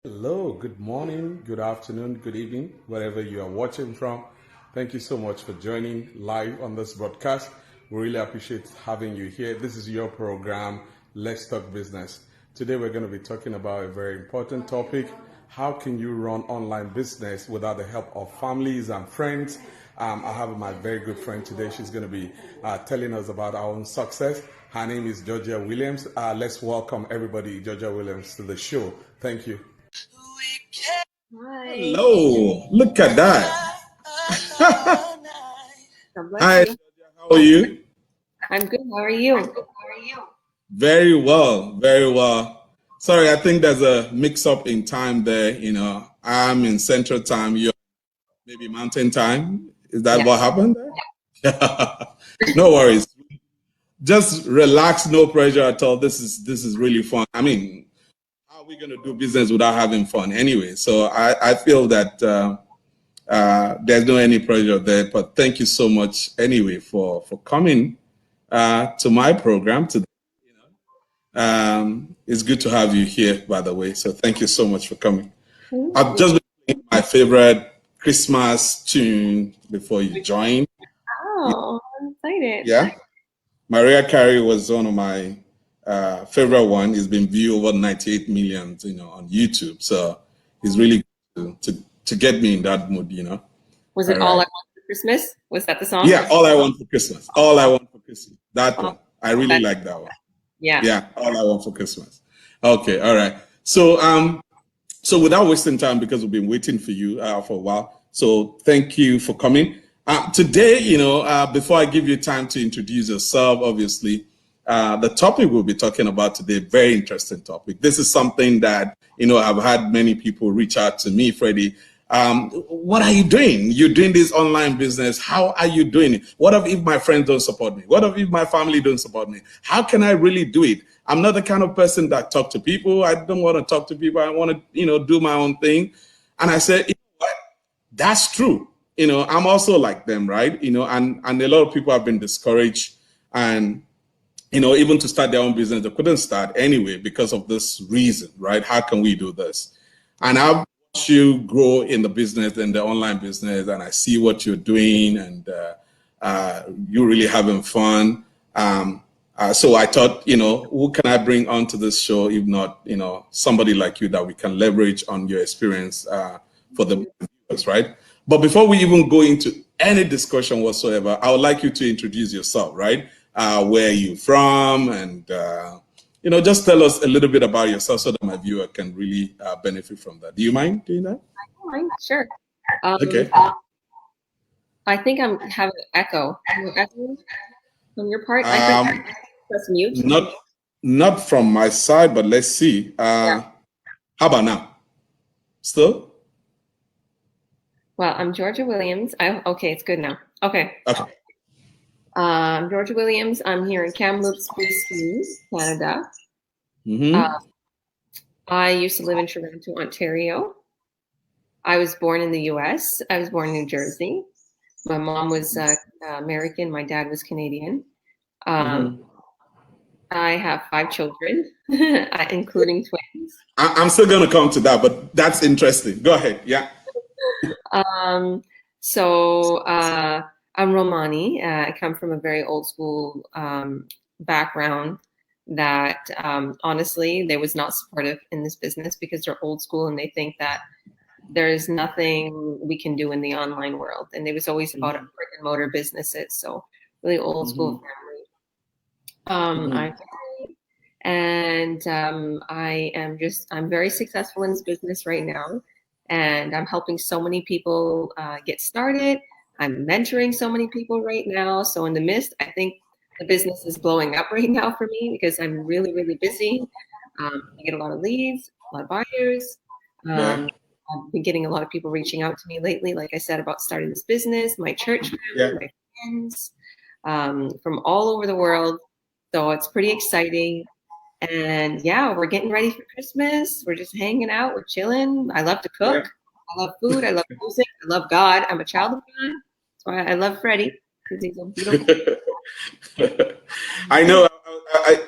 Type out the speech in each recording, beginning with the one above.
Hello, good morning, good afternoon, good evening, wherever you are watching from. Thank you so much for joining live on this broadcast. We really appreciate having you here. This is your program, Let's Talk Business. Today we're going to be talking about a very important topic. How can you run online business without the help of families and friends? I have my very good friend today. She's going to be telling us about our own success. Her name is Georgia Williams. Let's welcome everybody, Georgia Williams, to the show. Thank you. Hi. Hello, look at that. God bless Hi, you. how are you? I'm good. How are you? Very well, very well. Sorry, I think there's a mix-up in time there. I'm in Central Time, you're maybe Mountain Time. Is that what Yes. happened there? No worries. Just relax, no pressure at all. This is really fun. I mean, how are we going to do business without having fun anyway? So I feel that there's no any pressure there, but thank you so much anyway for coming to my program today. It's good to have you here, by the way. So thank you so much for coming. Thank I've you. just been playing my favorite Christmas tune before you joined. Oh, I'm excited. Yeah, Mariah Carey was one of my favorite one. It's been viewed over 98 million, on YouTube. So it's really good to get me in that mood. Was All it All I right. Want for Christmas? Was that the song? Yeah, All I Want for Christmas. All I Want for Christmas. That Oh, one. I really that, like that one. yeah. Yeah, All I Want for Christmas. Okay, all right. So without wasting time, because we've been waiting for you for a while. So thank you for coming. Today, before I give you time to introduce yourself, obviously, the topic we'll be talking about today, very interesting topic. This is something that, I've had many people reach out to me, Freddie. What are you doing? You're doing this online business. How are you doing it? What if my friends don't support me? What if my family don't support me? How can I really do it? I'm not the kind of person that talk to people. I don't want to talk to people. I want to, do my own thing. And I said, you know what? That's true. I'm also like them, right? And a lot of people have been discouraged and, even to start their own business, they couldn't start anyway because of this reason, right? How can we do this? And I've watched you grow in the business and the online business, and I see what you're doing, and you're really having fun. So I thought, who can I bring onto this show if not, somebody like you that we can leverage on your experience for the viewers, right? But before we even go into any discussion whatsoever, I would like you to introduce yourself, right? Where are you from? And, just tell us a little bit about yourself so that my viewer can really benefit from that. Do you mind doing that? Sure. Okay. I think I'm having an echo. You're echoing from your part. I think Um, press mute. not from my side, but let's see. Yeah. How about now? Still? Well, I'm Georgia Williams. Okay, it's good now. Okay. Okay. Georgia Williams. I'm here in Kamloops, BC, Canada. Mm-hmm. I used to live in Toronto, Ontario. I was born in the U.S. I was born in New Jersey. My mom was American. My dad was Canadian. I have 5 children, including twins. I'm still going to come to that, but that's interesting. Go ahead. Yeah. So I'm Romani. I come from a very old school background that honestly, they was not supportive in this business because they're old school and they think that there's nothing we can do in the online world. And it was always about brick and mortar businesses. So really old school family. I'm very successful in this business right now. And I'm helping so many people get started. I'm mentoring so many people right now. So in the midst, I think the business is blowing up right now for me because I'm really, really busy. I get a lot of leads, a lot of buyers. I've been getting a lot of people reaching out to me lately, like I said, about starting this business, my church family, my friends from all over the world. So it's pretty exciting. And yeah, we're getting ready for Christmas. We're just hanging out. We're chilling. I love to cook. I love food. I love music. I love God. I'm a child of God. That's why I love Freddie because he's so beautiful. I know.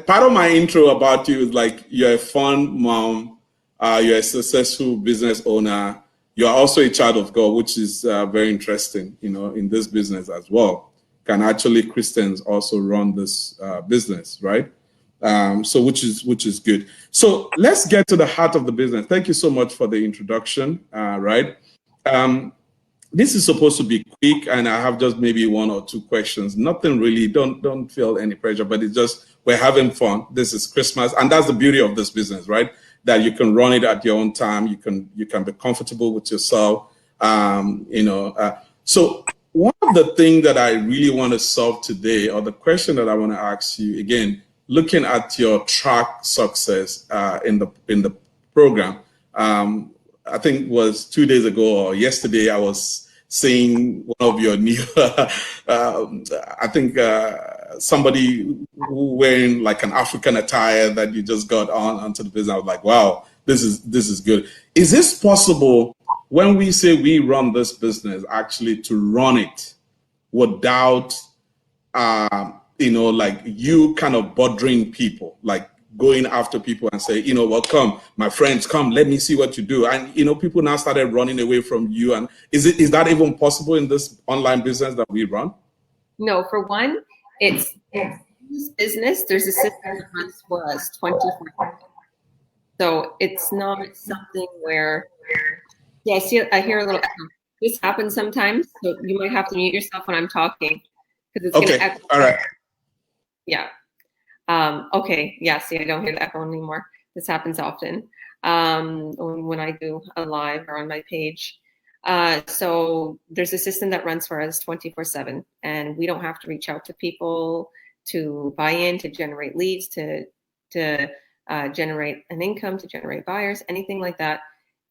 Part of my intro about you is like you're a fun mom. You're a successful business owner. You are also a child of God, which is very interesting, you know, in this business as well. Can actually Christians also run this business, right? So which is good. So let's get to the heart of the business. Thank you so much for the introduction, right? This is supposed to be quick, and I have just maybe one or two questions. Nothing really. Don't feel any pressure, but it's just we're having fun. This is Christmas, and that's the beauty of this business, right? That you can run it at your own time. You can be comfortable with yourself. So one of the things that I really want to solve today, or the question that I want to ask you again, looking at your track success in the program. I think it was 2 days ago or yesterday, I was seeing one of your new, I think somebody wearing like an African attire that you just got onto the business. I was like, wow, this is good. Is this possible when we say we run this business, actually to run it without, like you kind of bothering people, like going after people and say, well, come, my friends, come, let me see what you do. And, people now started running away from you. And is that even possible in this online business that we run? No, for one, it's this business, there's a system that runs for us 24/7. So it's not something where, yeah, I hear a little echo. This happens sometimes, so you might have to mute yourself when I'm talking because it's going to echo. All right. Yeah. Okay. Yeah. See, I don't hear the echo anymore. This happens often when I do a live or on my page. So there's a system that runs for us 24/7, and we don't have to reach out to people to buy in, to generate leads, to generate an income, to generate buyers, anything like that.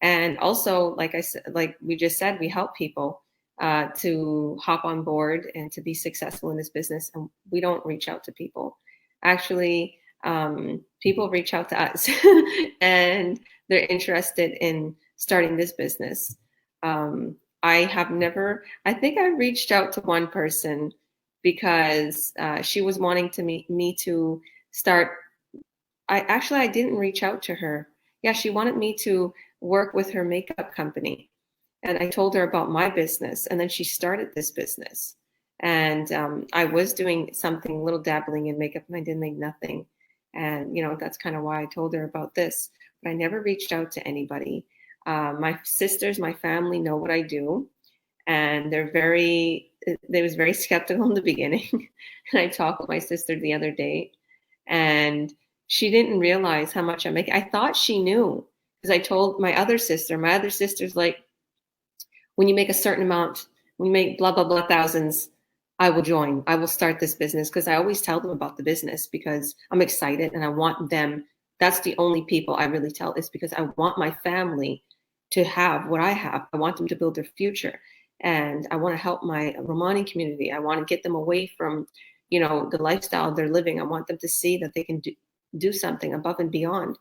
And also, like I said, like we just said, we help people to hop on board and to be successful in this business. And we don't reach out to people. Actually, people reach out to us and they're interested in starting this business. I think I reached out to one person because she was wanting to meet me to start. I didn't reach out to her. Yeah, she wanted me to work with her makeup company. And I told her about my business, and then she started this business. And I was doing something, a little dabbling in makeup, and I didn't make nothing. And, that's kind of why I told her about this. But I never reached out to anybody. My sisters, my family know what I do. And they was very skeptical in the beginning. And I talked with my sister the other day, and she didn't realize how much I make. I thought she knew because I told my other sister's like, when you make a certain amount, when you make blah, blah, blah thousands, I will join. I will start this business, because I always tell them about the business because I'm excited and I want them. That's the only people I really tell, is because I want my family to have what I have. I want them to build their future. And I want to help my Romani community. I want to get them away from, the lifestyle they're living. I want them to see that they can do something above and beyond.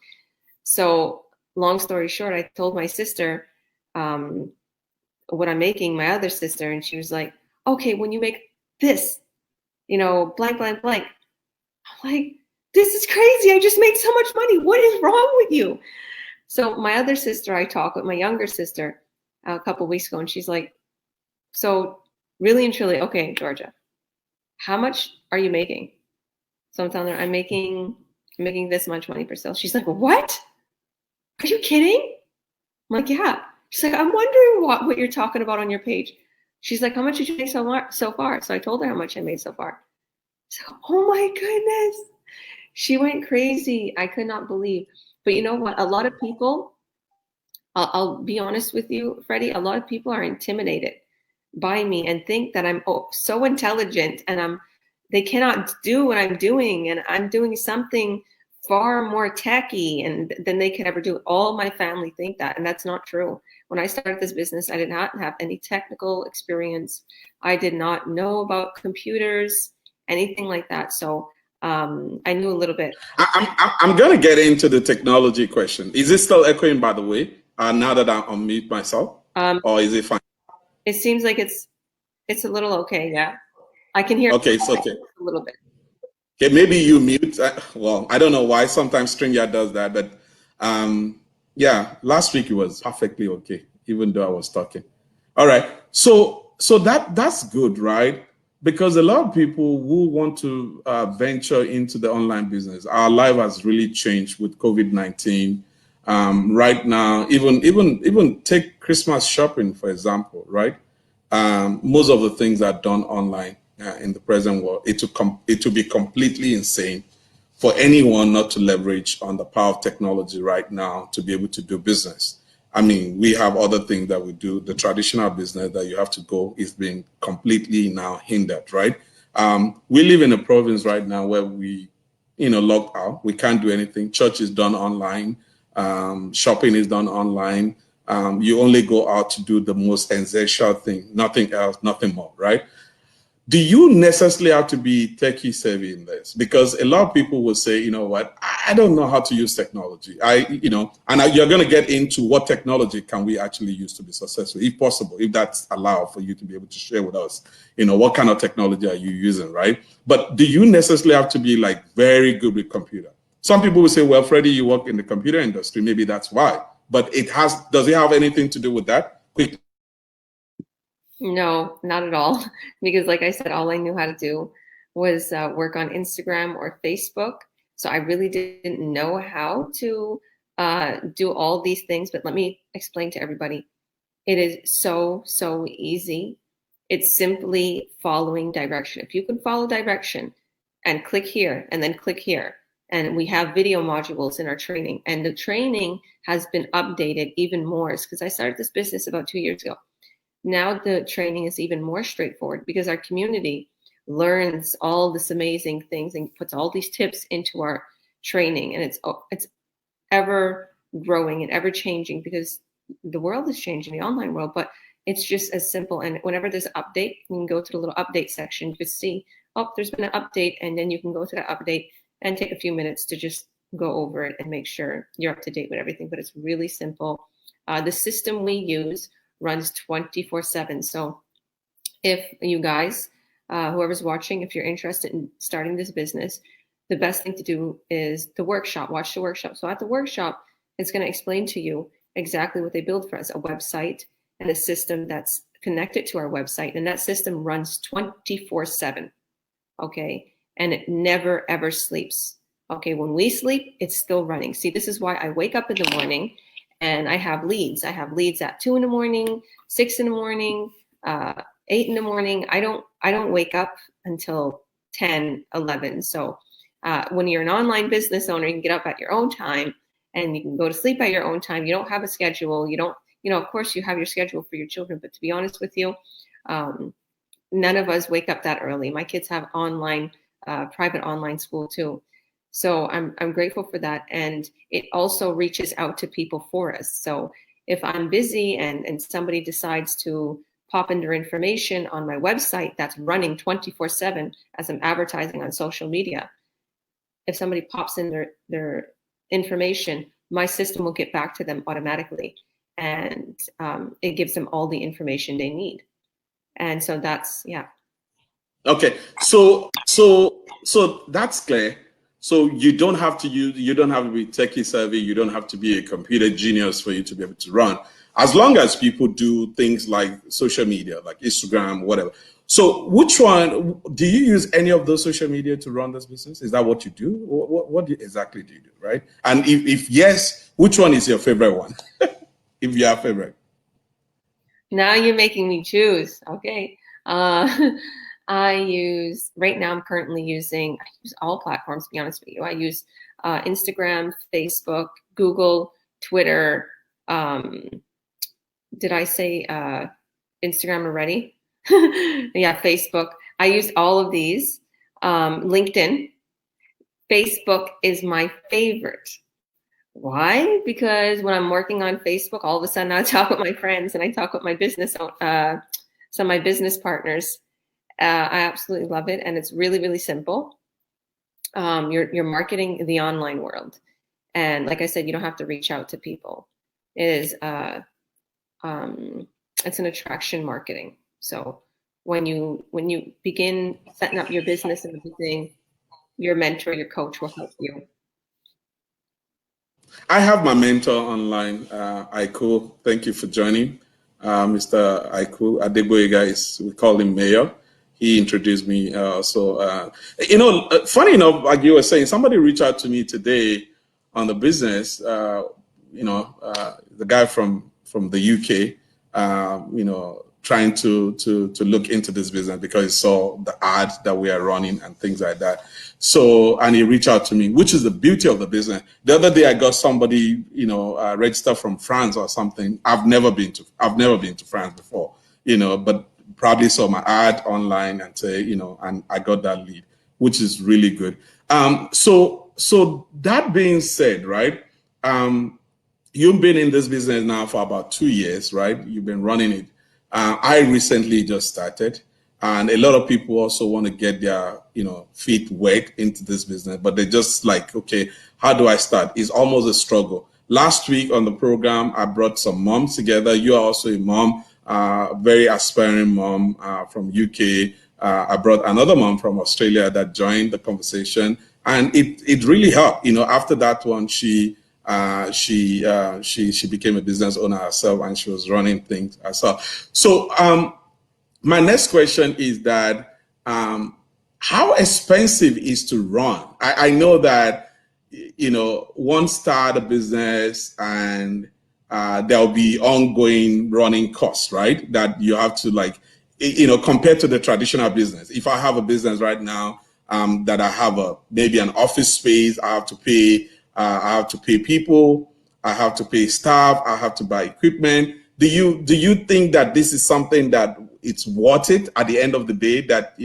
So long story short, I told my sister what I'm making, my other sister, and she was like, okay, when you make this, blank, blank, blank. I'm like, this is crazy. I just made so much money. What is wrong with you? So my other sister, I talked with my younger sister a couple of weeks ago, and she's like, so really and truly, okay, Georgia, how much are you making? So I'm telling her, I'm making this much money per sale. She's like, what? Are you kidding? I'm like, yeah. She's like, I'm wondering what you're talking about on your page. She's like, how much did you make so far? So I told her how much I made so far. So, oh my goodness. She went crazy. I could not believe. But you know what? A lot of people, I'll be honest with you, Freddie, a lot of people are intimidated by me and think that I'm so intelligent and they cannot do what I'm doing. And I'm doing something far more techy than they could ever do. All my family think that, and that's not true. When I started this business, I did not have any technical experience. I did not know about computers, anything like that. So I knew a little bit. I'm going to get into the technology question. Is it still echoing, by the way, now that I'm on mute myself, or is it fine? It seems like it's a little okay. Yeah, I can hear. Okay, it's okay. A little bit. Okay, maybe you mute. Well, I don't know why. Sometimes StreamYard does that, but Yeah, last week it was perfectly okay, even though I was talking. All right. So that's good, right? Because a lot of people who want to venture into the online business, our life has really changed with COVID-19. Right now, even take Christmas shopping for example, right? Most of the things are done online in the present world. It will be completely insane for anyone not to leverage on the power of technology right now to be able to do business. I mean, we have other things that we do. The traditional business that you have to go is being completely now hindered, right? We live in a province right now where we, locked out. We can't do anything. Church is done online. Shopping is done online. You only go out to do the most essential thing, nothing else, nothing more, right? Do you necessarily have to be techie savvy in this? Because a lot of people will say, you know what, I don't know how to use technology. You're going to get into what technology can we actually use to be successful, if possible, if that's allowed for you to be able to share with us, what kind of technology are you using, right? But do you necessarily have to be like very good with computer? Some people will say, well, Freddie, you work in the computer industry. Maybe that's why. But does it have anything to do with that? Quick. No, not at all. Because like I said, all I knew how to do was work on Instagram or Facebook. So I really didn't know how to do all these things. But let me explain to everybody. It is so, so easy. It's simply following direction. If you can follow direction and click here and then click here, and we have video modules in our training, and the training has been updated even more because I started this business about 2 years ago. Now the training is even more straightforward because our community learns all this amazing things and puts all these tips into our training, and it's ever growing and ever changing because the world is changing, the online world, but it's just as simple. And whenever there's an update, you can go to the little update section. You can see, oh, there's been an update, and then you can go to that update and take a few minutes to just go over it and make sure you're up to date with everything. But it's really simple. The system we use runs 24/7. So if you guys, whoever's watching, if you're interested in starting this business, the best thing to do is the workshop. Watch the workshop. So at the workshop, it's going to explain to you exactly what they build for us, a website and a system that's connected to our website. And that system runs 24/7. Okay. And it never, ever sleeps. Okay. When we sleep, it's still running. See, this is why I wake up in the morning and I have leads. I have leads at 2 a.m, 6 a.m, 8 a.m. I don't wake up until 10, 11. So when you're an online business owner, you can get up at your own time and you can go to sleep at your own time. You don't have a schedule. You don't, of course you have your schedule for your children, but to be honest with you, none of us wake up that early. My kids have online, private online school too. So I'm grateful for that. And it also reaches out to people for us. So if I'm busy and somebody decides to pop in their information on my website that's running 24/7 as I'm advertising on social media, if somebody pops in their information, my system will get back to them automatically. And it gives them all the information they need. And so that's, yeah. Okay, so that's clear. So you don't have to be techie savvy. You don't have to be a computer genius for you to be able to run. As long as people do things like social media, like Instagram, whatever. So which one, do you use any of those social media to run this business? Is that what you do? What exactly do you do, right? And if yes, which one is your favorite one? If you have favorite. Now you're making me choose. Okay. Right now I'm currently I use all platforms, to be honest with you. I use Instagram, Facebook, Google, Twitter. Did I say Instagram already? Yeah, Facebook. I use all of these. LinkedIn. Facebook is my favorite. Why? Because when I'm working on Facebook, all of a sudden I talk with my friends and I talk with my business, some of my business partners. I absolutely love it, and it's really, really simple. You're marketing the online world, and like I said, you don't have to reach out to people. It is it's an attraction marketing. So when you begin setting up your business and everything, your mentor, your coach will help you. I have my mentor online, Aiko. Thank you for joining. Mr. Aiko Adegboyega we call him Mayor. He introduced me. Funny enough, like you were saying, somebody reached out to me today on the business. The guy from the UK, trying to look into this business because he saw the ad that we are running and things like that. So, and he reached out to me, which is the beauty of the business. The other day I got somebody, registered from France or something. I've never been to France before, but probably saw my ad online and say, and I got that lead, which is really good. So that being said, right? You've been in this business now for about 2 years, right? You've been running it. I recently just started, and a lot of people also want to get their, feet wet into this business, but they're just like, okay, how do I start? It's almost a struggle. Last week on the program, I brought some moms together. You are also a mom, very aspiring mom from UK. I brought another mom from Australia that joined the conversation, and it really helped. After that one, she became a business owner herself, and she was running things herself. So my next question is that how expensive is to run? I know that one start a business and there'll be ongoing running costs, right? That you have to compared to the traditional business. If I have a business right now that I have maybe an office space, I have to pay people, I have to pay staff, I have to buy equipment. Do you think that this is something that it's worth it at the end of the day, that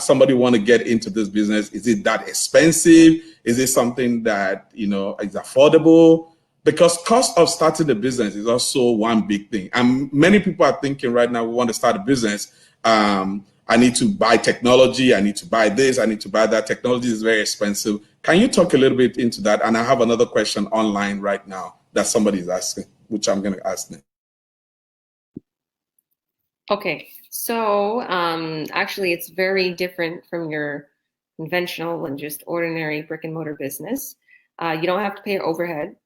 somebody want to get into this business? Is it that expensive? Is it something that is affordable? Because cost of starting a business is also one big thing, and many people are thinking right now, we want to start a business. I need to buy technology, I need to buy this, I need to buy that. Technology is very expensive. Can you talk a little bit into that? And I have another question online right now that somebody is asking, which I'm going to ask them. Okay, so actually it's very different from your conventional and just ordinary brick and mortar business. You don't have to pay overhead.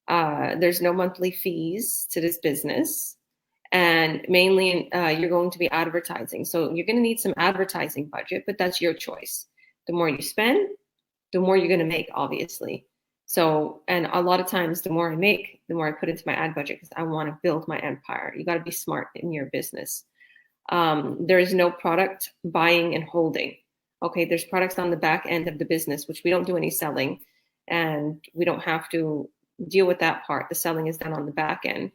There's no monthly fees to this business. And mainly you're going to be advertising. So you're going to need some advertising budget, but that's your choice. The more you spend, the more you're going to make, obviously. So, and a lot of times the more I make, the more I put into my ad budget, because I want to build my empire. You got to be smart in your business. There is no product buying and holding. Okay, there's products on the back end of the business, which we don't do any selling, and we don't have to deal with that part. The selling is done on the back end,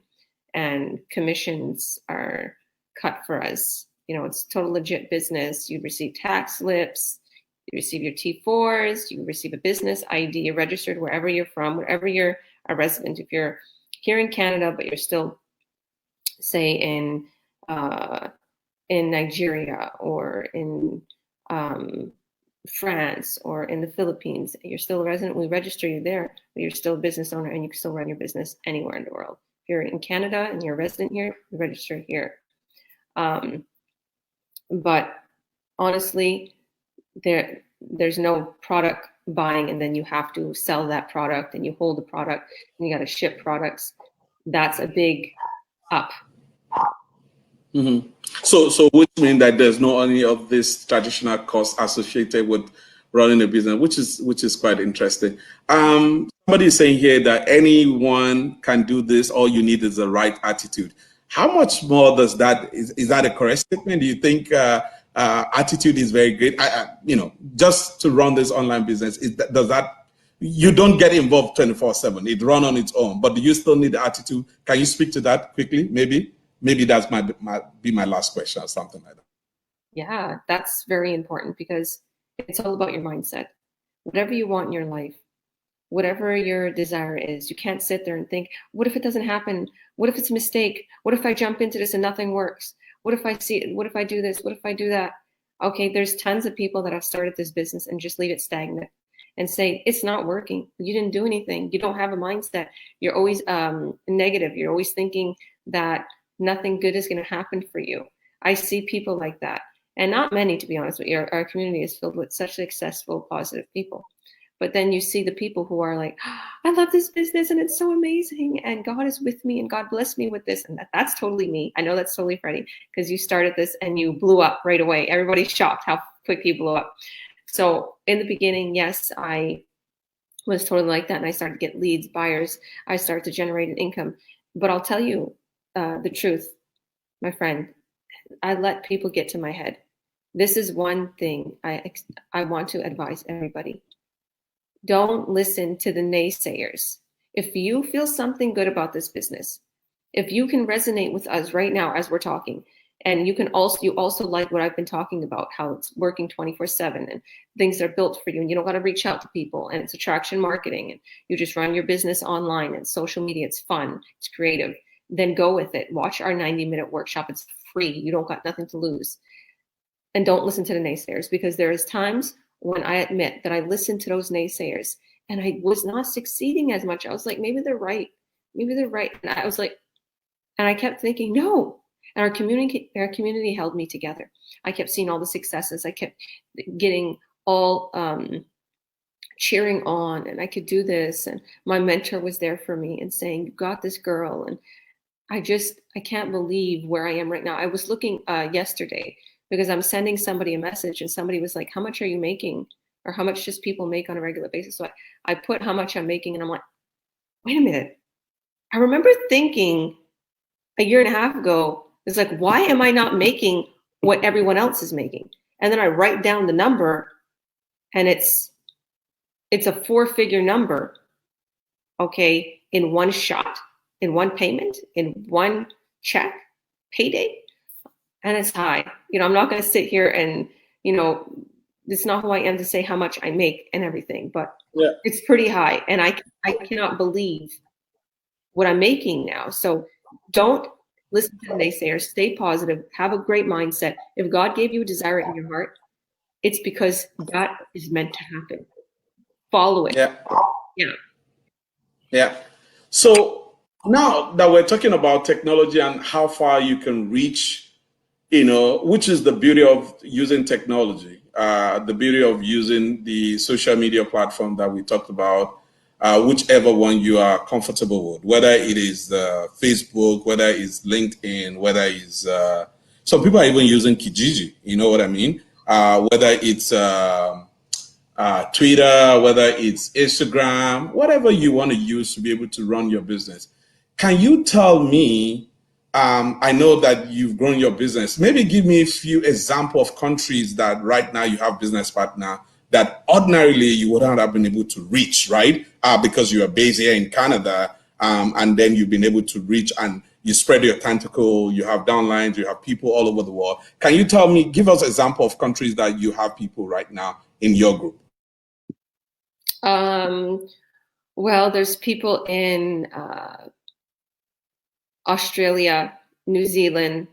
and commissions are cut for us. It's total legit business. You receive tax slips, you receive your T4s, you receive a business ID, you're registered wherever you're from, wherever you're a resident. If you're here in Canada, but you're still, say, in Nigeria or in France or in the Philippines, you're still a resident, we register you there, but you're still a business owner and you can still run your business anywhere in the world. If you're in Canada and you're a resident here, you register here. But honestly, there's no product buying and then you have to sell that product and you hold the product and you got to ship products. That's a big up. Mm-hmm. So which means that there's no any of this traditional costs associated with running a business, which is quite interesting. Somebody is saying here that anyone can do this. All you need is the right attitude. How much more does that is that a correct statement? Do you think attitude is very great? Just to run this online business, does that you don't get involved 24/7? It run on its own, but do you still need the attitude? Can you speak to that quickly? Maybe that's my last question or something like that. Yeah, that's very important because it's all about your mindset. Whatever you want in your life, whatever your desire is, you can't sit there and think, what if it doesn't happen? What if it's a mistake? What if I jump into this and nothing works? What if I what if I do this? What if I do that? Okay, there's tons of people that have started this business and just leave it stagnant and say, it's not working. You didn't do anything. You don't have a mindset. You're always negative. You're always thinking that nothing good is going to happen for you. I see people like that. And not many, to be honest with you. Our community is filled with such successful, positive people. But then you see the people who are like, I love this business and it's so amazing. And God is with me and God blessed me with this. And that's totally me. I know that's totally Freddie, because you started this and you blew up right away. Everybody's shocked how quick you blew up. So in the beginning, yes, I was totally like that. And I started to get leads, buyers. I started to generate an income. But I'll tell you the truth, my friend, I let people get to my head. This is one thing I want to advise everybody. Don't listen to the naysayers. If you feel something good about this business, if you can resonate with us right now as we're talking, and you also like what I've been talking about, how it's working 24/7 and things are built for you, and you don't got to reach out to people, and it's attraction marketing, and you just run your business online and social media. It's fun, it's creative. Then go with it. Watch our 90-minute workshop. It's free. You don't got nothing to lose. And don't listen to the naysayers, because there is times when I admit that I listened to those naysayers and I was not succeeding as much. I was like, maybe they're right. Maybe they're right. And I was like, and I kept thinking, no. And our community held me together. I kept seeing all the successes. I kept getting all cheering on, and I could do this. And my mentor was there for me and saying, you got this, girl. And I can't believe where I am right now. I was looking yesterday, because I'm sending somebody a message and somebody was like, how much are you making? Or how much does people make on a regular basis? So I put how much I'm making, and I'm like, wait a minute. I remember thinking a year and a half ago, it's like, why am I not making what everyone else is making? And then I write down the number, and it's a 4-figure number, okay, in one shot, in one payment, in one check, payday. And it's high. I'm not going to sit here and, it's not who I am to say how much I make and everything, but Yeah. it's pretty high. And I cannot believe what I'm making now. So don't listen to the naysayers. Stay positive. Have a great mindset. If God gave you a desire in your heart, it's because that is meant to happen. Follow it. Yeah. Yeah. Yeah. So now that we're talking about technology and how far you can reach, which is the beauty of using technology, the beauty of using the social media platform that we talked about, whichever one you are comfortable with, whether it is Facebook, whether it's LinkedIn, whether it's some people are even using Kijiji, you know what I mean? Whether it's Twitter, whether it's Instagram, whatever you want to use to be able to run your business. Can you tell me, I know that you've grown your business, maybe give me a few examples of countries that right now you have business partner that ordinarily you wouldn't have been able to reach, right? Because you are based here in Canada, and then you've been able to reach and you spread your tentacle, you have downlines, you have people all over the world. Can you tell me, give us an example of countries that you have people right now in your group? Well, there's people in Australia, New Zealand.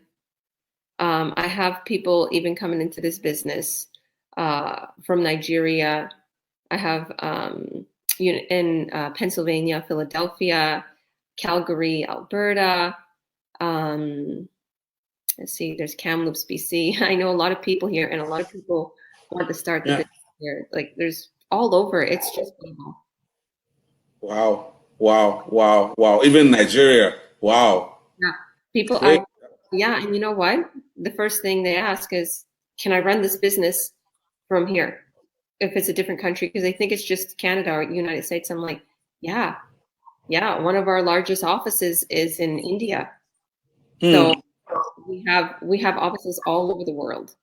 I have people even coming into this business from Nigeria. I have in Pennsylvania, Philadelphia, Calgary, Alberta. Let's see, there's Kamloops, BC. I know a lot of people here, and a lot of people want to start the business here. Like, there's all over. It's just people. Wow, wow, wow, wow. Even Nigeria. Wow. Yeah. People Great. yeah, and you know what? The first thing they ask is, can I run this business from here? If it's a different country, because they think it's just Canada or United States. I'm like, yeah. One of our largest offices is in India. So we have offices all over the world.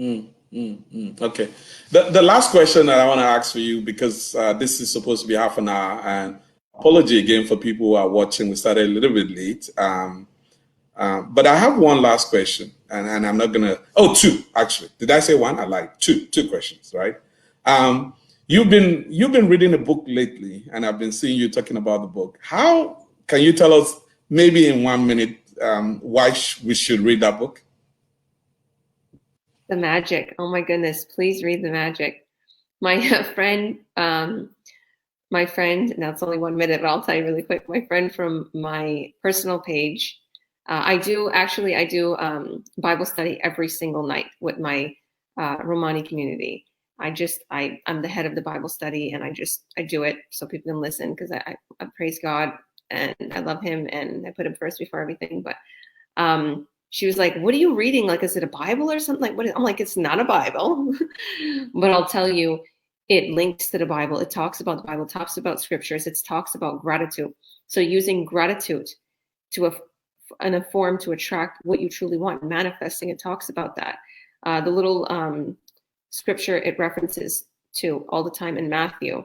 Okay. The last question that I want to ask for you, because this is supposed to be half an hour, and apology again for people who are watching. We started a little bit late. But I have one last question, and I'm not gonna. Oh, two actually. Did I say one? I lied. Two questions, right? You've been reading a book lately, and I've been seeing you talking about the book. How can you tell us, maybe in 1 minute, why we should read that book? The Magic. Oh my goodness! Please read The Magic. My friend. My friend. Now it's only 1 minute, but I'll tell you really quick. My friend from my personal page. I do Bible study every single night with my Romani community. I'm the head of the Bible study, and I do it so people can listen, because I praise God and I love him and I put him first before everything. But she was like, "What are you reading? Like, is it a Bible or something?" Like, I'm like, "It's not a Bible," but I'll tell you, it links to the Bible. It talks about the Bible. It talks about scriptures. It talks about gratitude. So using gratitude in a form to attract what you truly want, manifesting. It talks about that. The little scripture it references to all the time in Matthew.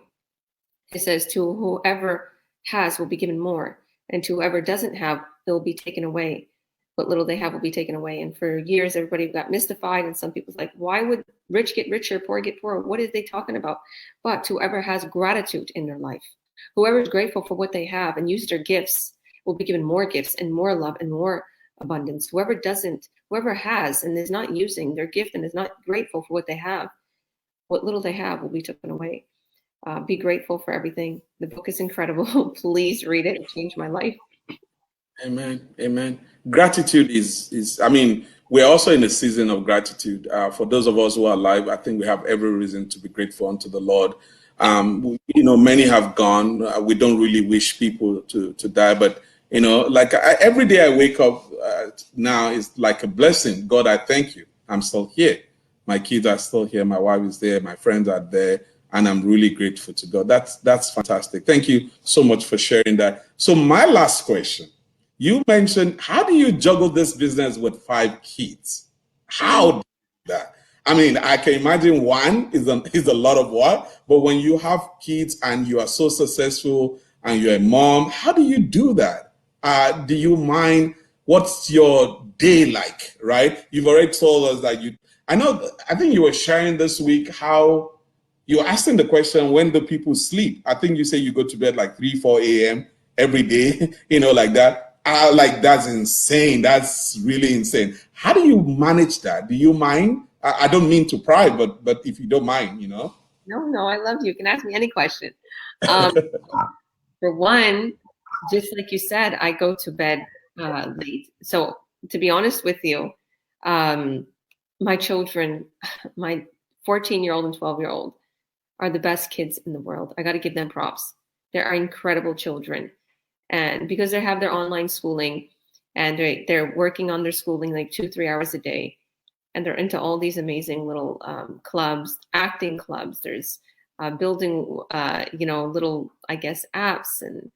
It says, "To whoever has will be given more, and to whoever doesn't have, they'll be taken away. What little they have will be taken away." And for years, everybody got mystified, and some people's like, "Why would rich get richer, poor get poorer? What is they talking about?" But whoever has gratitude in their life, whoever is grateful for what they have and use their gifts, will be given more gifts and more love and more abundance. Whoever doesn't, whoever has and is not using their gift and is not grateful for what they have, what little they have will be taken away. Be grateful for everything. The book is incredible. Please read it. It changed my life. Amen. Amen. Gratitude is. I mean, we're also in a season of gratitude. For those of us who are alive, I think we have every reason to be grateful unto the Lord. Many have gone. We don't really wish people to die, but like every day I wake up now is like a blessing. God, I thank you. I'm still here. My kids are still here. My wife is there. My friends are there. And I'm really grateful to God. That's fantastic. Thank you so much for sharing that. So my last question, you mentioned, how do you juggle this business with 5 kids? How do you do that? I mean, I can imagine one is a lot of work, but when you have kids and you are so successful and you're a mom, how do you do that? Do you mind? What's your day like, right? You've already told us that I think you were sharing this week how you're asking the question, when do people sleep? I think you say you go to bed like 3, 4 a.m. every day, like that. Like, that's insane. That's really insane. How do you manage that? Do you mind? I don't mean to pry, but if you don't mind. No, I love you. You can ask me any question. For one, just like you said, I go to bed late. So to be honest with you, my children, my 14-year-old and 12-year-old, are the best kids in the world. I got to give them props. They are incredible children. And because they have their online schooling and they're working on their schooling like 2-3 hours a day, and they're into all these amazing little clubs, acting clubs. There's building, little, I guess, apps and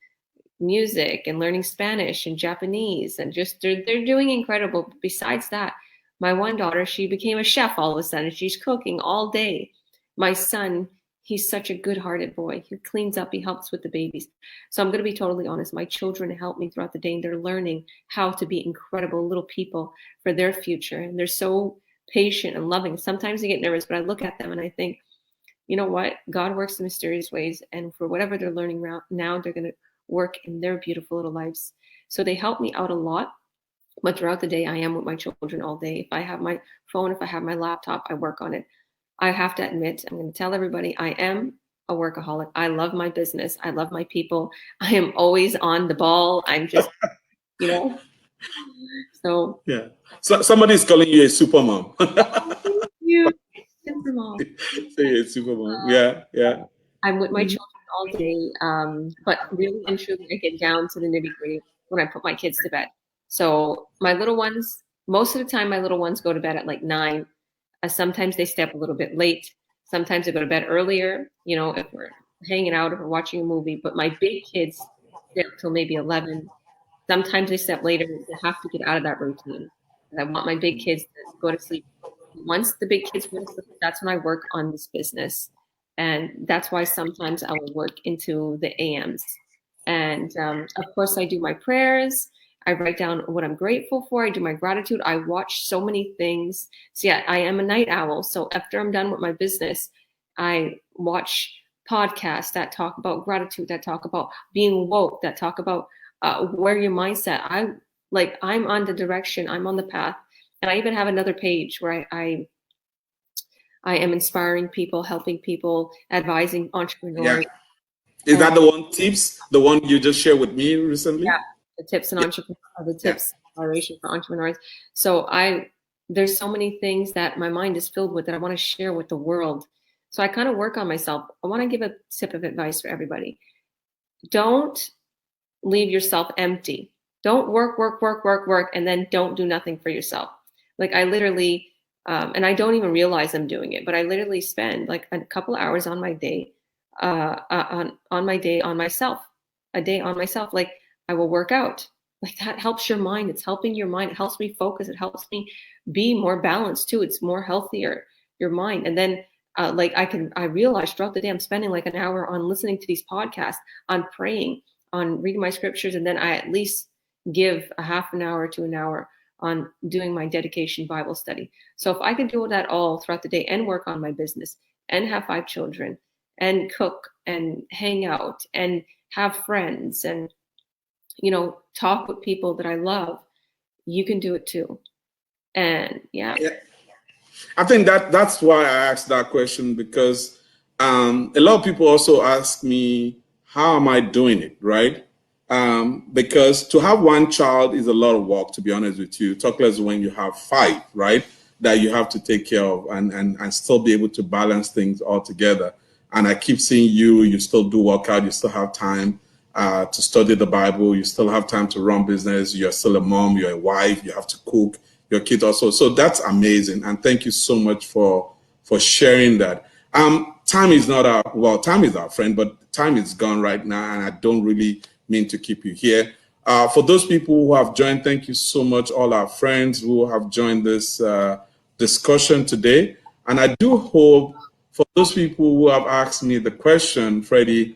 music and learning Spanish and Japanese, and just they're doing incredible. Besides that, my one daughter, she became a chef all of a sudden. She's cooking all day. My son, he's such a good-hearted boy. He cleans up, he helps with the babies. So I'm going to be totally honest. My children help me throughout the day, and they're learning how to be incredible little people for their future. And they're so patient and loving. Sometimes I get nervous, but I look at them and I think, you know what? God works in mysterious ways. And for whatever they're learning now, they're going to work in their beautiful little lives. So they help me out a lot. But throughout the day, I am with my children all day. If I have my phone, if I have my laptop, I work on it. I have to admit, I'm going to tell everybody, I am a workaholic. I love my business. I love my people. I am always on the ball. I'm just, so. Yeah. So somebody's calling you a super mom. Thank you. Super mom. Say a super mom. Yeah. I'm with my children all day. But really and truly, I get down to the nitty gritty when I put my kids to bed. So my little ones, most of the time, my little ones go to bed at like 9. Sometimes they stay up a little bit late. Sometimes they go to bed earlier, if we're hanging out, if we're watching a movie. But my big kids stay up till maybe 11. Sometimes they stay up later. They have to get out of that routine. And I want my big kids to go to sleep. Once the big kids go to sleep, that's when I work on this business. And that's why sometimes I will work into the AMs. And of course, I do my prayers. I write down what I'm grateful for. I do my gratitude. I watch so many things. So yeah, I am a night owl. So after I'm done with my business, I watch podcasts that talk about gratitude, that talk about being woke, that talk about where your mindset. I'm on the direction. I'm on the path. And I even have another page where I am inspiring people, helping people, advising entrepreneurs. Yeah. Is that the one tips? The one you just shared with me recently? Yeah, the tips and inspiration for entrepreneurs. So there's so many things that my mind is filled with that I want to share with the world. So I kind of work on myself. I want to give a tip of advice for everybody. Don't leave yourself empty. Don't work, and then don't do nothing for yourself. Like I literally, and I don't even realize I'm doing it, but I literally spend like a couple hours on my day, on my day on myself, a day on myself. Like I will work out. Like that helps your mind. It's helping your mind. It helps me focus. It helps me be more balanced too. It's more healthier, your mind. And then like I realize throughout the day, I'm spending like an hour on listening to these podcasts, on praying, on reading my scriptures, and then I at least give a half an hour to an hour on doing my dedication Bible study. So if I can do that all throughout the day and work on my business and have 5 children and cook and hang out and have friends and, you know, talk with people that I love, you can do it too. And yeah. I think that's why I asked that question, because a lot of people also ask me, how am I doing it, right? Because to have 1 child is a lot of work, to be honest with you. Talk less when you have 5, right? That you have to take care of and still be able to balance things all together. And I keep seeing you still do workout, you still have time to study the Bible, you still have time to run business, you're still a mom, you're a wife, you have to cook, your kids also. So that's amazing. And thank you so much for sharing that. Time is not time is our friend, but time is gone right now, and I don't really mean to keep you here. For those people who have joined, thank you so much, all our friends who have joined this discussion today. And I do hope, for those people who have asked me the question, Freddie,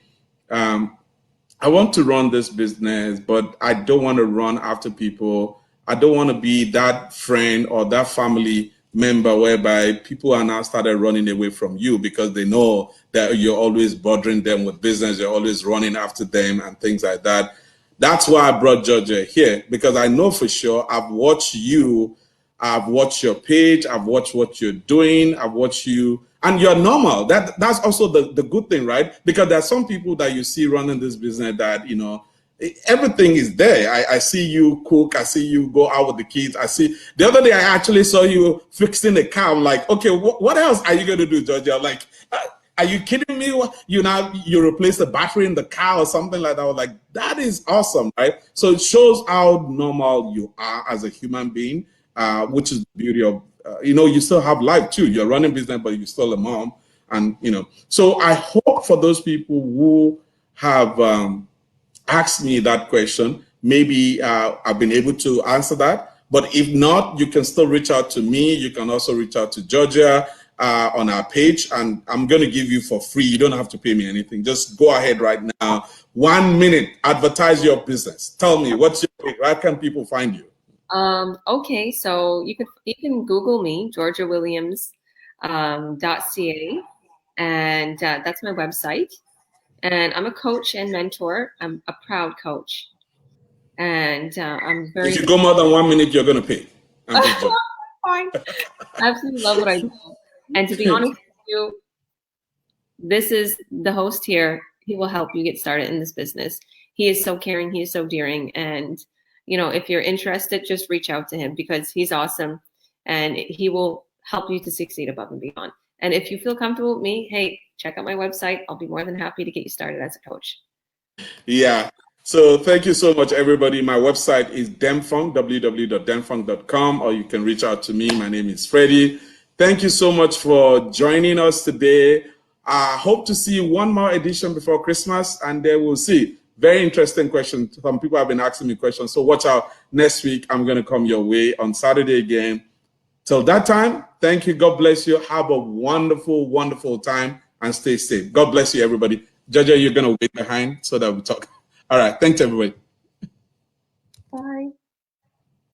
I want to run this business, but I don't want to run after people. I don't want to be that friend or that family member whereby people are now started running away from you because they know that you're always bothering them with business, you're always running after them and things like that. That's why I brought Georgia here, because I know for sure I've watched you, I've watched your page, I've watched what you're doing, I've watched you, and you're normal. That's also the good thing, right? Because there are some people that you see running this business that, you know, everything is there. I see you cook. I see you go out with the kids. I see the other day I actually saw you fixing the car. I'm like, okay, what else are you going to do, Georgia? Like, are you kidding me? You replace the battery in the car or something like that. I was like, that is awesome, right? So it shows how normal you are as a human being, which is the beauty of, you know, you still have life too. You're running business, but you're still a mom. And, you know, so I hope for those people who have, asked me that question, maybe I've been able to answer that. But if not, you can still reach out to me. You can also reach out to Georgia on our page, and I'm going to give you for free. You don't have to pay me anything. Just go ahead right now. 1 minute, advertise your business. Tell me, what's your page? Where can people find you? Okay, so you can Google me, Georgia Williams .ca, and that's my website. And I'm a coach and mentor. I'm a proud coach. And I'm very... If you go more than 1 minute, you're going to pay. I'm just joking. Fine. I absolutely love what I do. And to be honest with you, this is the host here. He will help you get started in this business. He is so caring. He is so daring. And, you know, if you're interested, just reach out to him, because he's awesome and he will help you to succeed above and beyond. And if you feel comfortable with me, hey, check out my website. I'll be more than happy to get you started as a coach. Yeah. So thank you so much, everybody. My website is Demfunk, www.demfunk.com, or you can reach out to me. My name is Freddie. Thank you so much for joining us today. I hope to see one more edition before Christmas, and then we'll see. Very interesting question. Some people have been asking me questions, so watch out. Next week, I'm going to come your way on Saturday again. Till that time, thank you. God bless you. Have a wonderful, wonderful time, and stay safe. God bless you, everybody. Georgia, you're going to wait behind so that we talk. All right. Thanks, everybody. Bye.